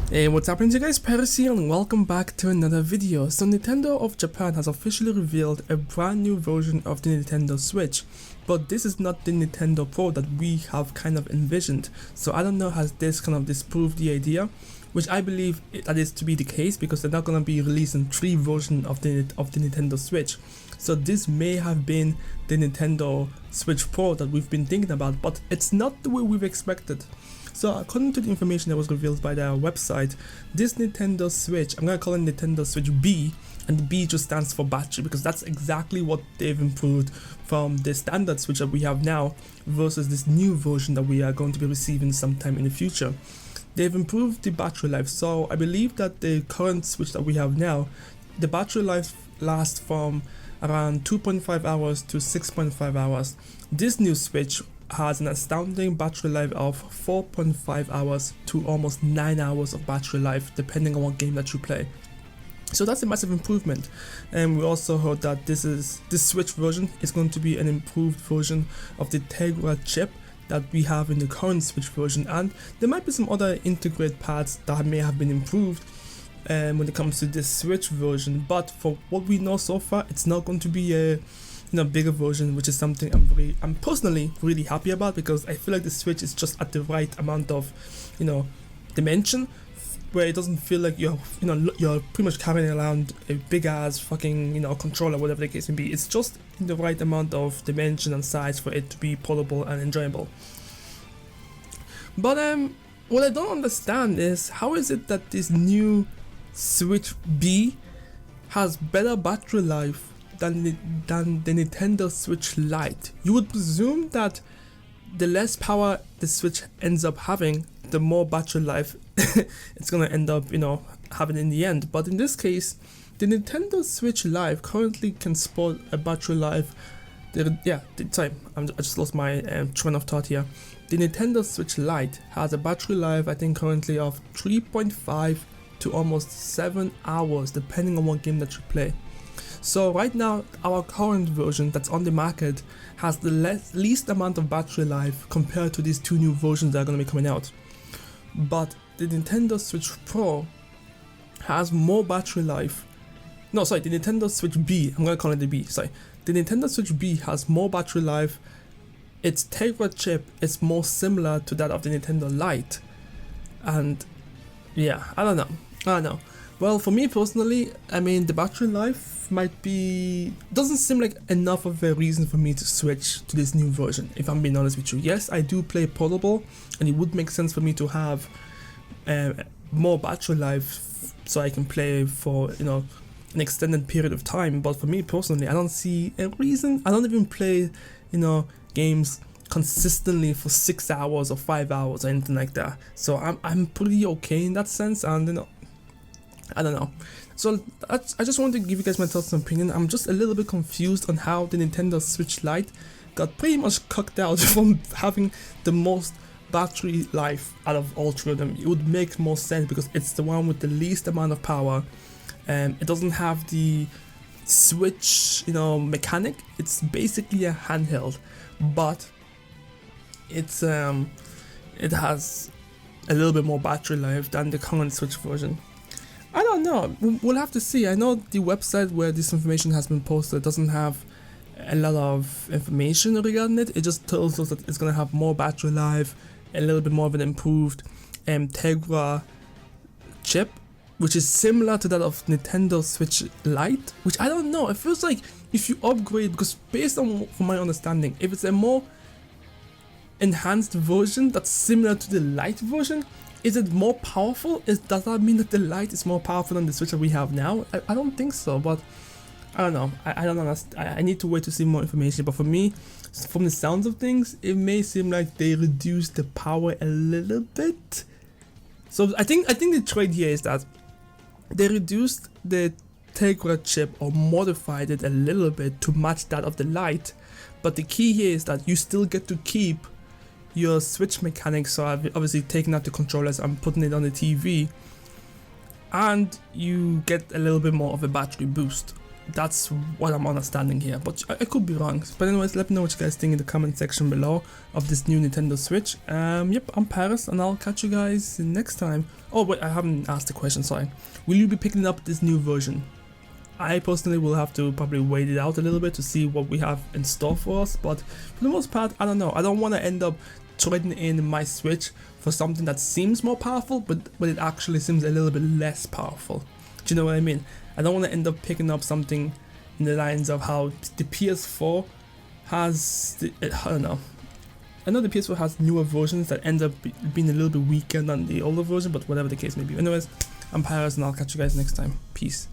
Hey, what's happening to you guys? Pyros here and welcome back to another video. So Nintendo of Japan has officially revealed a brand new version of the Nintendo Switch, but this is not the Nintendo Pro that we have kind of envisioned. So I don't know, has this kind of disproved the idea, which I believe that is to be the case because they're not going to be releasing 3 versions of the Nintendo Switch. So this may have been the Nintendo Switch Pro that we've been thinking about, but it's not the way we've expected. So according to the information that was revealed by their website, this Nintendo Switch, I'm going to call it Nintendo Switch B, and the B just stands for battery because that's exactly what they've improved from the standard Switch that we have now versus this new version that we are going to be receiving sometime in the future. They've improved the battery life, so I believe that the current Switch that we have now, the battery life lasts from around 2.5 hours to 6.5 hours. This new Switch has an astounding battery life of 4.5 hours to almost 9 hours of battery life depending on what game that you play. So that's a massive improvement. And we also heard that this Switch version is going to be an improved version of the Tegra chip that we have in the current Switch version, and there might be some other integrated parts that may have been improved when it comes to this Switch version, but for what we know so far, it's not going to be a bigger version, which is something I'm personally really happy about because I feel like the Switch is just at the right amount of dimension where it doesn't feel like you're pretty much carrying around a big ass fucking controller, whatever the case may be. It's just in the right amount of dimension and size for it to be portable and enjoyable. But what I don't understand is how is it that this new Switch B has better battery life than the Nintendo Switch Lite. You would presume that the less power the Switch ends up having, the more battery life it's gonna end up having in the end. But in this case, the Nintendo Switch Lite currently can support a battery life. I just lost my train of thought here. The Nintendo Switch Lite has a battery life, I think, currently of 3.5 to almost 7 hours, depending on what game that you play. So right now, our current version that's on the market has the least amount of battery life compared to these 2 new versions that are going to be coming out. But the Nintendo Switch Pro has more battery life. No, sorry, the Nintendo Switch B, I'm going to call it the B, sorry. The Nintendo Switch B has more battery life. Its Tegra chip is more similar to that of the Nintendo Lite. And yeah, I don't know. Well, for me personally, I mean, the battery life doesn't seem like enough of a reason for me to switch to this new version, if I'm being honest with you. Yes, I do play portable, and it would make sense for me to have more battery life so I can play for, an extended period of time. But for me personally, I don't see a reason. I don't even play, games consistently for 6 hours or 5 hours or anything like that. So I'm pretty okay in that sense, and I don't know. So I just wanted to give you guys my thoughts and opinion. I'm just a little bit confused on how the Nintendo Switch Lite got pretty much cucked out from having the most battery life out of all 3 of them. It would make more sense because it's the one with the least amount of power. It doesn't have the Switch, mechanic. It's basically a handheld, but it has a little bit more battery life than the current Switch version. I don't know, we'll have to see. I know the website where this information has been posted doesn't have a lot of information regarding it. It just tells us that it's going to have more battery life, a little bit more of an improved Tegra chip, which is similar to that of Nintendo Switch Lite, which I don't know. It feels like if you upgrade, because based on from my understanding, if it's a more enhanced version that's similar to the Lite version, is it more powerful? Does that mean that the Lite is more powerful than the Switch that we have now? I don't think so, but I don't know. I don't understand. I need to wait to see more information. But for me, from the sounds of things, it may seem like they reduced the power a little bit. So I think the trade here is that they reduced the Tegra chip or modified it a little bit to match that of the Lite. But the key here is that you still get to keep your Switch mechanics. So I've obviously taken out the controllers and putting it on the TV, and you get a little bit more of a battery boost. That's what I'm understanding here, but I could be wrong. But anyways, let me know what you guys think in the comment section below of this new Nintendo Switch. Yep, I'm Pyros, and I'll catch you guys next time. Oh wait, I haven't asked the question, sorry. Will you be picking up this new version? I personally will have to probably wait it out a little bit to see what we have in store for us, but for the most part, I don't know. I don't want to end up trading in my Switch for something that seems more powerful, but it actually seems a little bit less powerful. Do you know what I mean? I don't want to end up picking up something in the lines of how the PS4 has, I don't know. I know the PS4 has newer versions that end up being a little bit weaker than the older version, but whatever the case may be. Anyways, I'm Pyros, and I'll catch you guys next time. Peace.